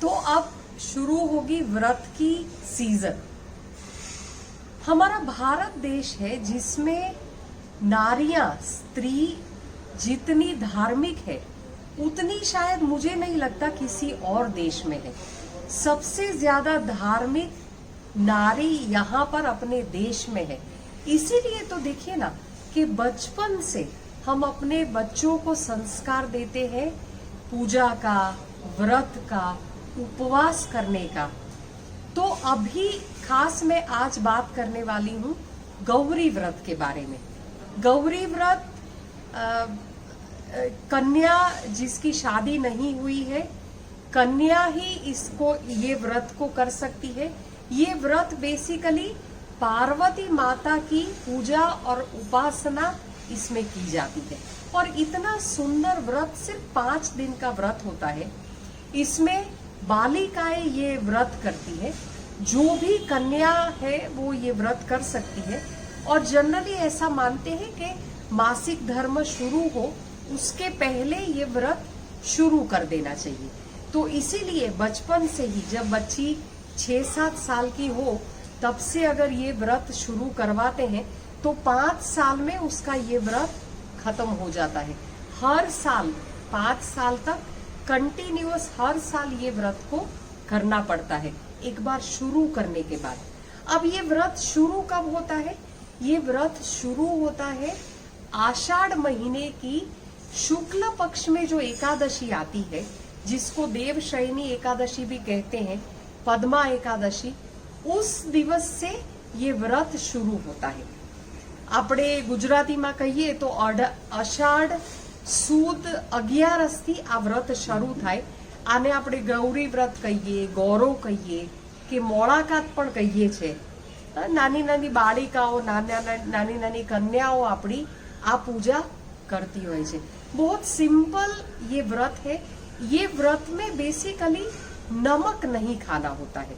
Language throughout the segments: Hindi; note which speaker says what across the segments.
Speaker 1: तो अब शुरू होगी व्रत की सीजन। हमारा भारत देश है जिसमें नारियां, स्त्री जितनी धार्मिक है उतनी शायद मुझे नहीं लगता किसी और देश में है। सबसे ज्यादा धार्मिक नारी यहाँ पर अपने देश में है। इसीलिए तो देखिए ना कि बचपन से हम अपने बच्चों को संस्कार देते हैं पूजा का, व्रत का, उपवास करने का। तो अभी खास मैं आज बात करने वाली हूँ गौरी व्रत के बारे में। गौरी व्रत कन्या जिसकी शादी नहीं हुई है, कन्या ही इसको ये व्रत को कर सकती है। ये व्रत बेसिकली पार्वती माता की पूजा और उपासना इसमें की जाती है। और इतना सुंदर व्रत, सिर्फ 5 दिन का व्रत होता है। इसमें बालिकाएं ये व्रत करती है, जो भी कन्या है वो ये व्रत कर सकती है। और जनरली ऐसा मानते हैं कि मासिक धर्म शुरू हो उसके पहले ये व्रत शुरू कर देना चाहिए। तो इसीलिए बचपन से ही जब बच्ची 6-7 साल की हो तब से अगर ये व्रत शुरू करवाते हैं तो 5 साल में उसका ये व्रत खत्म हो जाता है। हर साल 5 साल तक कंटिन्यूअस हर साल ये व्रत को करना पड़ता है एक बार शुरू करने के बाद। अब ये व्रत शुरू कब होता है? ये व्रत शुरू होता है आषाढ़ महीने की शुक्ल पक्ष में जो एकादशी आती है, जिसको देवशयनी एकादशी भी कहते हैं, पद्मा एकादशी, उस दिवस से ये व्रत शुरू होता है। આપણે ગુજરાતીમાં કહીએ તો અષાઢ સુદ 11 થી આ વ્રત શરૂ થાય। આને આપણે ગૌરી વ્રત કહીએ, ગૌરવ કહીએ કે મોળાકાત પણ કહીએ છે। નાની નાની બાળિકાઓ, નાની નાની કન્યાઓ આપણી આ પૂજા करती હોય છે। बहुत सिंपल ये व्रत है। ये व्रत में बेसिकली नमक नहीं खाना होता है।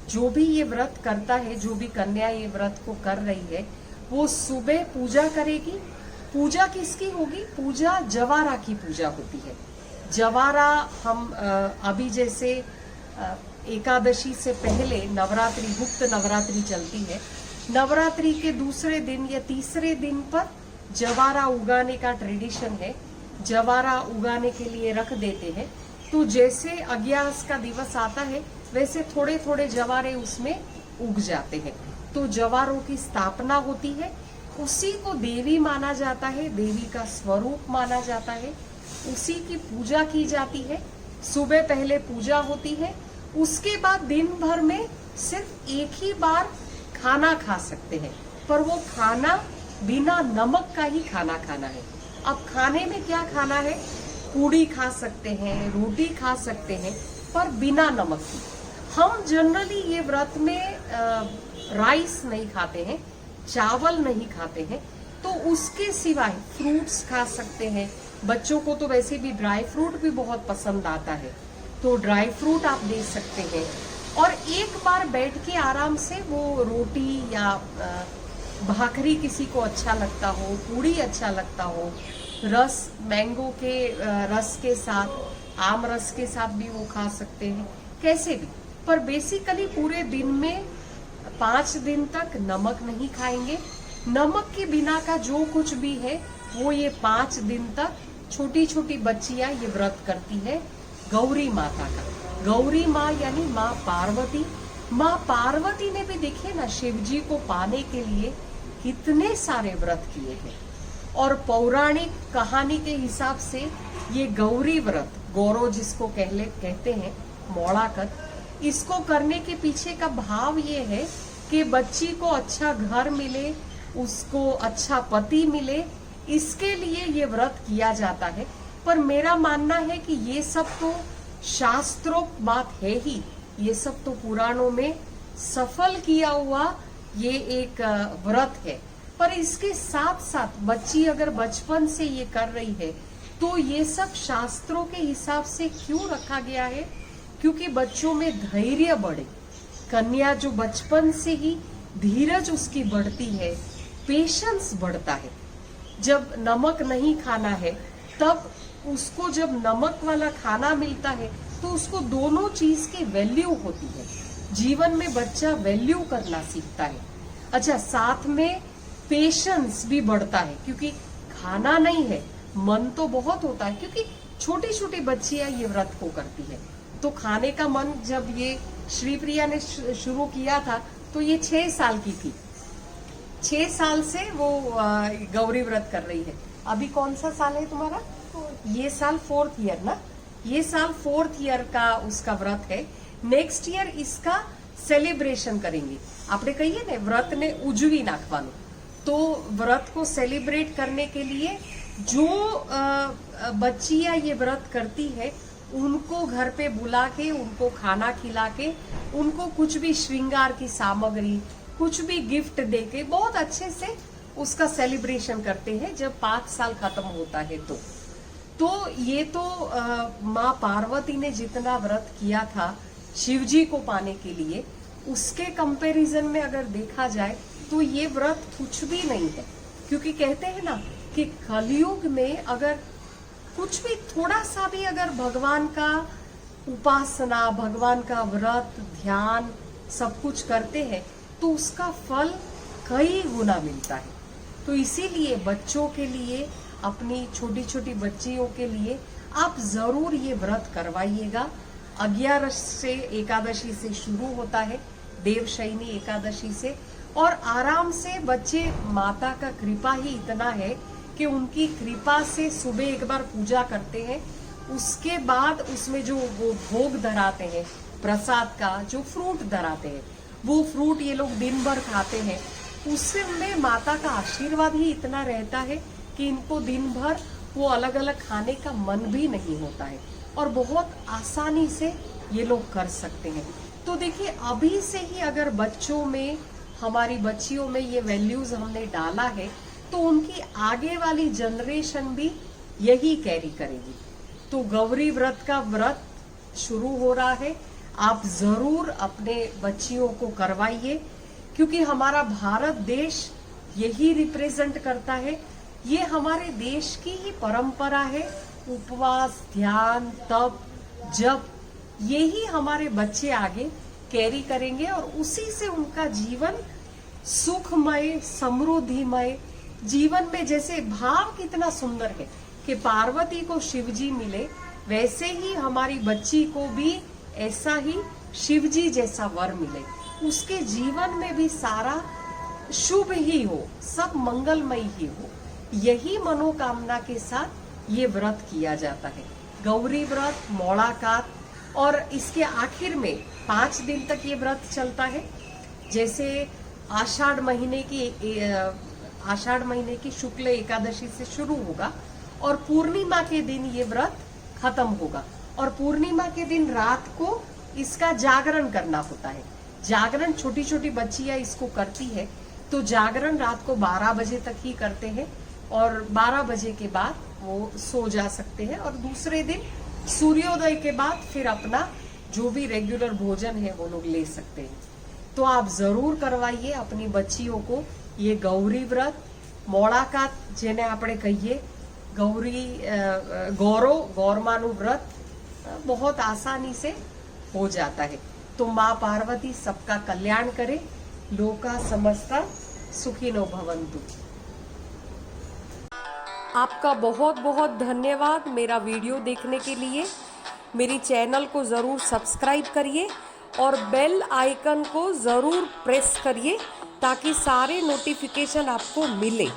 Speaker 1: जो भी ये व्रत करता है, जो भी कन्या ये व्रत को कर रही है, वो सुबह पूजा करेगी। पूजा किसकी होगी? पूजा जवारा की पूजा होती है। जवारा हम अभी जैसे एकादशी से पहले नवरात्रि, गुप्त नवरात्रि चलती है, नवरात्रि के दूसरे दिन या तीसरे दिन पर जवारा उगाने का ट्रेडिशन है। जवारा उगाने के लिए रख देते हैं। तो जैसे अज्ञास का दिवस आता है वैसे थोड़े थोड़े जवारे उसमें उग जाते हैं। तो जवारों की स्थापना होती है। उसी को देवी माना जाता है, देवी का स्वरूप माना जाता है। उसी की पूजा की जाती है। सुबह पहले पूजा होती है, उसके बाद दिन भर में सिर्फ एक ही बार खाना खा सकते हैं, पर वो खाना बिना नमक का ही खाना खाना है। अब खाने में क्या खाना है? पूड़ी खा सकते हैं, रोटी खा सकते हैं, पर बिना नमक की। हम जनरली ये व्रत में राइस नहीं खाते हैं, चावल नहीं खाते हैं। तो उसके सिवाय फ्रूट्स खा सकते हैं। बच्चों को तो वैसे भी ड्राई फ्रूट भी बहुत पसंद आता है, तो ड्राई फ्रूट आप दे सकते हैं। और एक बार बैठ के आराम से वो रोटी या भाखरी किसी को अच्छा लगता हो, पूड़ी अच्छा लगता हो, रस, मैंगो के रस के साथ, आम रस के साथ भी वो खा सकते हैं, कैसे भी। पर बेसिकली पूरे दिन में 5 दिन तक नमक नहीं खाएंगे। नमक के बिना का जो कुछ भी है वो ये 5 दिन तक छोटी छोटी बच्चियां ये व्रत करती है गौरी माता का। गौरी माँ यानी माँ पार्वती। माँ पार्वती ने भी देखिए ना शिव जी को पाने के लिए कितने सारे व्रत किए हैं। और पौराणिक कहानी के हिसाब से ये गौरी व्रत, गौरव जिसको कहते हैं, मोड़ाकत, इसको करने के पीछे का भाव ये है कि बच्ची को अच्छा घर मिले, उसको अच्छा पति मिले, इसके लिए ये व्रत किया जाता है। पर मेरा मानना है कि ये सब तो शास्त्रोक्त बात है ही, ये सब तो पुराणों में सफल किया हुआ ये एक व्रत है। पर इसके साथ साथ बच्ची अगर बचपन से ये कर रही है तो ये सब शास्त्रों के हिसाब से क्यों रखा गया है? क्योंकि बच्चों में धैर्य बढ़े। कन्या जो बचपन से ही धीरज उसकी बढ़ती है, पेशेंस बढ़ता है। जब नमक नहीं खाना है तब उसको जब नमक वाला खाना मिलता है तो उसको दोनों चीज की वैल्यू होती है। जीवन में बच्चा वैल्यू करना सीखता है। अच्छा, साथ में पेशेंस भी बढ़ता है, क्योंकि खाना नहीं है, मन तो बहुत होता है, क्योंकि छोटी छोटी बच्चियां ये व्रत को करती है। तो खाने का मन जब ये श्रीप्रिया ने शुरू किया था तो ये 6 साल की थी। 6 साल से वो गौरी व्रत कर रही है। अभी कौन सा साल है तुम्हारा? ये साल 4th ईयर ना, ये साल 4th ईयर का उसका व्रत है। नेक्स्ट ईयर इसका सेलिब्रेशन करेंगे। आपने कहिए ने व्रत ने उजवी नाखवानो, तो व्रत को सेलिब्रेट करने के लिए जो बच्चियां ये व्रत करती है उनको घर पे बुला के, उनको खाना खिला के, उनको कुछ भी श्रृंगार की सामग्री, कुछ भी गिफ्ट दे के बहुत अच्छे से उसका सेलिब्रेशन करते हैं जब 5 साल खत्म होता है। तो ये तो माँ पार्वती ने जितना व्रत किया था शिव जी को पाने के लिए, उसके कंपैरिजन में अगर देखा जाए तो ये व्रत कुछ भी नहीं है। क्योंकि कहते हैं ना कि कलयुग में अगर कुछ भी थोड़ा सा भी अगर भगवान का उपासना, भगवान का व्रत, ध्यान सब कुछ करते हैं तो उसका फल कई गुना मिलता है। तो इसीलिए बच्चों के लिए, अपनी छोटी छोटी बच्चियों के लिए आप जरूर ये व्रत करवाइएगा। 11 से एकादशी से शुरू होता है, देवशयनी एकादशी से, और आराम से बच्चे, माता का कृपा ही इतना है कि उनकी कृपा से सुबह एक बार पूजा करते हैं, उसके बाद उसमें जो वो भोग धराते हैं प्रसाद का, जो फ्रूट धराते हैं, वो फ्रूट ये लोग दिन भर खाते हैं। उसमें माता का आशीर्वाद ही इतना रहता है कि इनको दिन भर वो अलग अलग खाने का मन भी नहीं होता है, और बहुत आसानी से ये लोग कर सकते हैं। तो देखिए, अभी से ही अगर बच्चों में, हमारी बच्चियों में ये वैल्यूज हमने डाला है तो उनकी आगे वाली जनरेशन भी यही कैरी करेगी। तो गौरी व्रत का व्रत शुरू हो रहा है, आप जरूर अपने बच्चियों को करवाइए, क्योंकि हमारा भारत देश यही रिप्रेजेंट करता है। ये हमारे देश की ही परंपरा है। उपवास, ध्यान, तप, जप, यही हमारे बच्चे आगे कैरी करेंगे, और उसी से उनका जीवन सुखमय, समृद्धिमय जीवन में, जैसे भाव कितना सुंदर है कि पार्वती को शिवजी मिले, वैसे ही हमारी बच्ची को भी ऐसा ही शिवजी जैसा वर मिले, उसके जीवन में भी सारा शुभ ही हो, सब मंगलमय ही हो। यही मनोकामना के साथ ये व्रत किया जाता है, गौरी व्रत, मौलाकात। और इसके आखिर में 5 दिन तक ये व्रत चलता है। जैसे आषाढ़ महीने की शुक्ल एकादशी से शुरू होगा और पूर्णिमा के दिन ये व्रत खत्म होगा, और पूर्णिमा के दिन रात को इसका जागरण करना होता है। जागरण छोटी छोटी बच्चियां इसको करती है, तो जागरण रात को 12 बजे तक ही करते हैं, और 12 बजे के बाद वो सो जा सकते हैं, और दूसरे दिन सूर्योदय के बाद फिर अपना जो भी रेगुलर भोजन है वो लोग ले सकते हैं। तो आप जरूर करवाइए अपनी बच्चियों को ये गौरी व्रत, मोड़ाकात जेने આપણે કહીએ, गौरी गौरमानु व्रत बहुत आसानी से हो जाता है। तो माँ पार्वती सबका कल्याण करे, लोका समस्ता सुखिनो भवन्तु। आपका बहुत बहुत धन्यवाद मेरा वीडियो देखने के लिए। मेरी चैनल को ज़रूर सब्सक्राइब करिए और बेल आइकन को ज़रूर प्रेस करिए ताकि सारे नोटिफिकेशन आपको मिले।